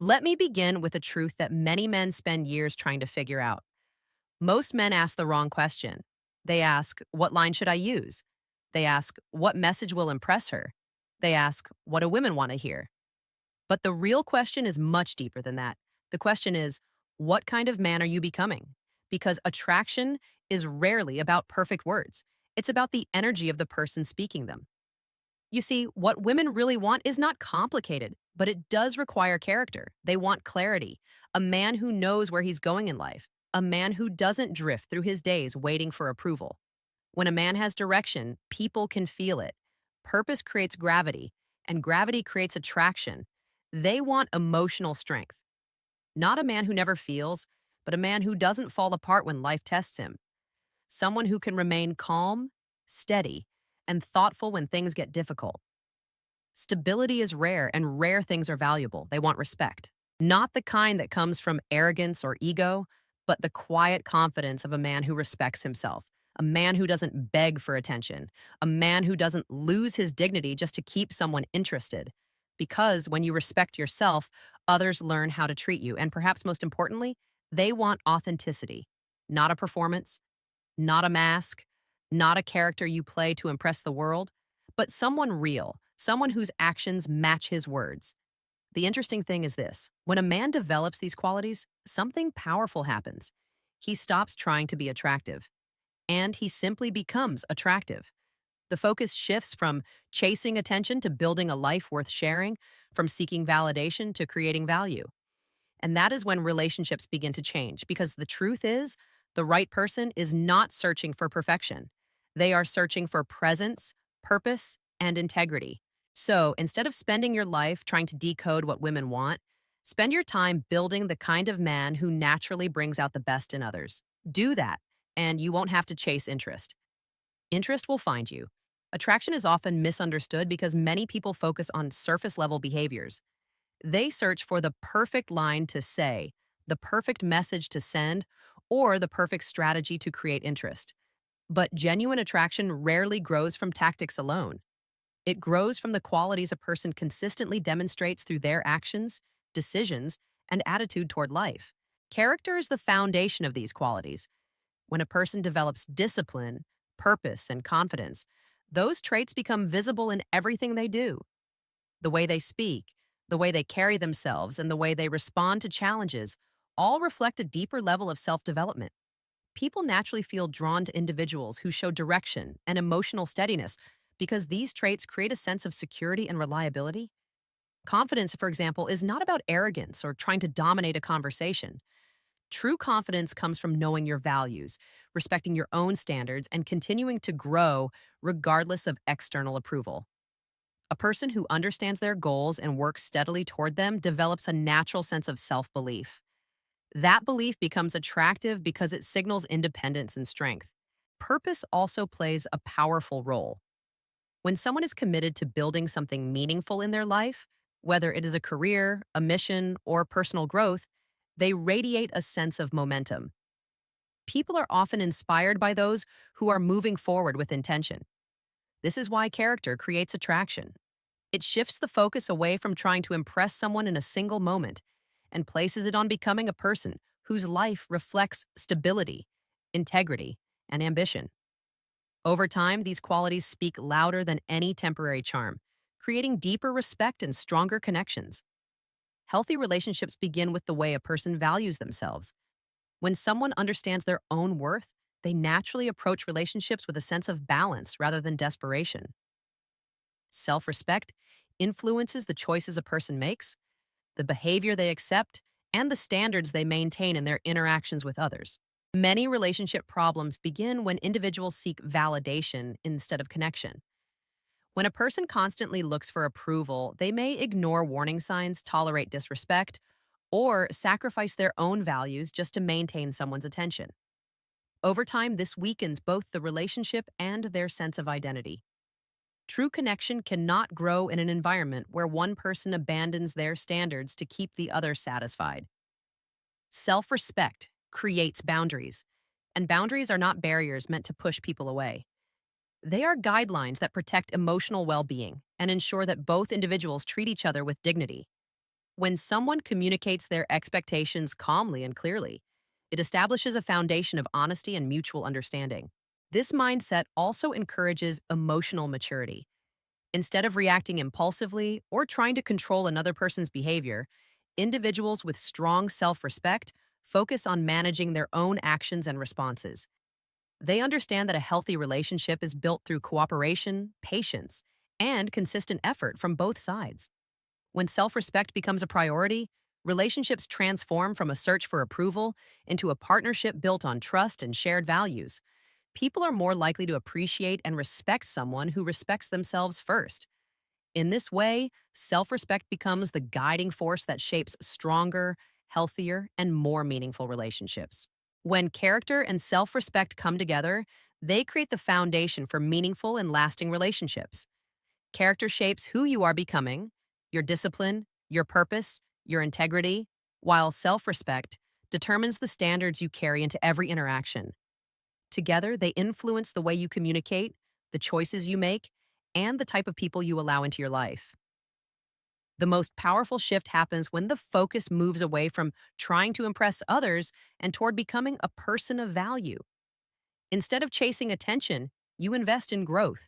Let me begin with a truth that many men spend years trying to figure out. Most men ask the wrong question. They ask, what line should I use? They ask, what message will impress her? They ask, what do women want to hear? But the real question is much deeper than that. The question is, what kind of man are you becoming? Because attraction is rarely about perfect words. It's about the energy of the person speaking them. You see, what women really want is not complicated, but it does require character. They want clarity, a man who knows where he's going in life, a man who doesn't drift through his days waiting for approval. When a man has direction, people can feel it. Purpose creates gravity, and gravity creates attraction. They want emotional strength. Not a man who never feels, but a man who doesn't fall apart when life tests him. Someone who can remain calm, steady, and thoughtful when things get difficult. Stability is rare, and rare things are valuable. They want respect. Not the kind that comes from arrogance or ego, but the quiet confidence of a man who respects himself, a man who doesn't beg for attention, a man who doesn't lose his dignity just to keep someone interested. Because when you respect yourself, others learn how to treat you. And perhaps most importantly, they want authenticity, not a performance, not a mask, not a character you play to impress the world, but someone real, someone whose actions match his words. The interesting thing is this: when a man develops these qualities, something powerful happens. He stops trying to be attractive, and he simply becomes attractive. The focus shifts from chasing attention to building a life worth sharing, from seeking validation to creating value. And that is when relationships begin to change, because the truth is, the right person is not searching for perfection. They are searching for presence, purpose, and integrity. So instead of spending your life trying to decode what women want, spend your time building the kind of man who naturally brings out the best in others. Do that, and you won't have to chase interest. Interest will find you. Attraction is often misunderstood because many people focus on surface level behaviors. They search for the perfect line to say, the perfect message to send, or the perfect strategy to create interest. But genuine attraction rarely grows from tactics alone. It grows from the qualities a person consistently demonstrates through their actions, decisions, and attitude toward life. Character is the foundation of these qualities. When a person develops discipline, purpose, and confidence, those traits become visible in everything they do. The way they speak, the way they carry themselves, and the way they respond to challenges all reflect a deeper level of self development. People naturally feel drawn to individuals who show direction and emotional steadiness because these traits create a sense of security and reliability. Confidence, for example, is not about arrogance or trying to dominate a conversation. True confidence comes from knowing your values, respecting your own standards, and continuing to grow regardless of external approval. A person who understands their goals and works steadily toward them develops a natural sense of self belief. That belief becomes attractive because it signals independence and strength. Purpose also plays a powerful role. When someone is committed to building something meaningful in their life, whether it is a career, a mission, or personal growth, they radiate a sense of momentum. People are often inspired by those who are moving forward with intention. This is why character creates attraction. It shifts the focus away from trying to impress someone in a single moment and places it on becoming a person whose life reflects stability, integrity, and ambition. Over time, these qualities speak louder than any temporary charm, creating deeper respect and stronger connections. Healthy relationships begin with the way a person values themselves. When someone understands their own worth, they naturally approach relationships with a sense of balance rather than desperation. Self respect influences the choices a person makes, the behavior they accept, and the standards they maintain in their interactions with others. Many relationship problems begin when individuals seek validation instead of connection. When a person constantly looks for approval, they may ignore warning signs, tolerate disrespect, or sacrifice their own values just to maintain someone's attention. Over time, this weakens both the relationship and their sense of identity. True connection cannot grow in an environment where one person abandons their standards to keep the other satisfied. Self respect creates boundaries, and boundaries are not barriers meant to push people away. They are guidelines that protect emotional well being and ensure that both individuals treat each other with dignity. When someone communicates their expectations calmly and clearly, it establishes a foundation of honesty and mutual understanding. This mindset also encourages emotional maturity. Instead of reacting impulsively or trying to control another person's behavior, individuals with strong self respect focus on managing their own actions and responses. They understand that a healthy relationship is built through cooperation, patience, and consistent effort from both sides. When self respect becomes a priority, relationships transform from a search for approval into a partnership built on trust and shared values. People are more likely to appreciate and respect someone who respects themselves first. In this way, self respect becomes the guiding force that shapes stronger, healthier, and more meaningful relationships. When character and self respect come together, they create the foundation for meaningful and lasting relationships. Character shapes who you are becoming, your discipline, your purpose, your integrity, while self respect determines the standards you carry into every interaction. Together, they influence the way you communicate, the choices you make, and the type of people you allow into your life. The most powerful shift happens when the focus moves away from trying to impress others and toward becoming a person of value. Instead of chasing attention, you invest in growth.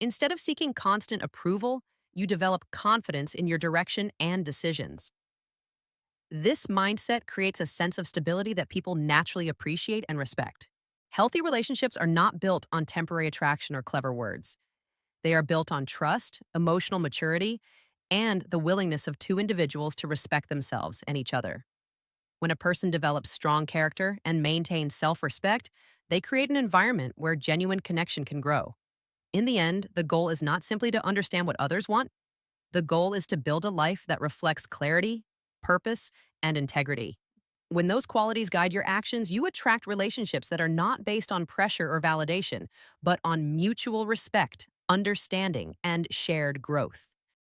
Instead of seeking constant approval, you develop confidence in your direction and decisions. This mindset creates a sense of stability that people naturally appreciate and respect. Healthy relationships are not built on temporary attraction or clever words. They are built on trust, emotional maturity, and the willingness of two individuals to respect themselves and each other. When a person develops strong character and maintains self respect, they create an environment where genuine connection can grow. In the end, the goal is not simply to understand what others want. The goal is to build a life that reflects clarity, purpose, and integrity. When those qualities guide your actions, you attract relationships that are not based on pressure or validation, but on mutual respect, understanding, and shared growth.